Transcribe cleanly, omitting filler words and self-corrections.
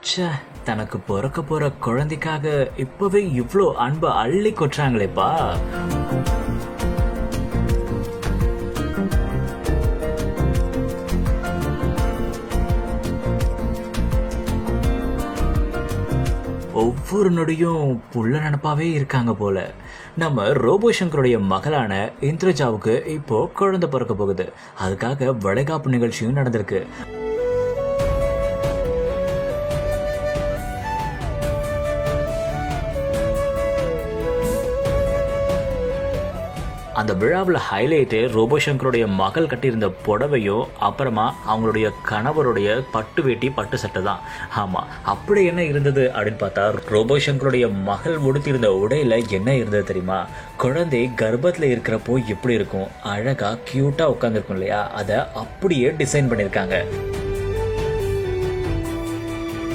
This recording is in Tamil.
ச்சே, தனக்கு பிறக்க போற குழந்தைக்காக இப்பவே இவ்ளோ அன்பை அள்ளி கொட்டுறாங்களேப்பா. ஒவ்வொரு நொடியும் புள்ள நினப்பாவே இருக்காங்க போல. நம்ம ரோபோ சங்கருடைய மகளான இந்திரஜாவுக்கு இப்போ குழந்தை பிறக்க போகுது. அதுக்காக வளைகாப்பு நிகழ்ச்சியும் நடந்திருக்கு. அந்த விழாவில் ஹைலைட்டு ரோபோ சங்கருடைய மகள் கட்டியிருந்த புடவையும் அப்புறமா அவங்களுடைய கணவருடைய பட்டு வேட்டி பட்டு சட்டை தான். ஆமாம், அப்படி என்ன இருந்தது அப்படின்னு பார்த்தா, ரோபோ சங்கருடைய மகள் உடுத்தியிருந்த உடையில் என்ன இருந்தது தெரியுமா? குழந்தை கர்ப்பத்தில் இருக்கிறப்போ எப்படி இருக்கும், அழகாக க்யூட்டாக உட்காந்துருக்கும் இல்லையா, அதை அப்படியே டிசைன் பண்ணியிருக்காங்க.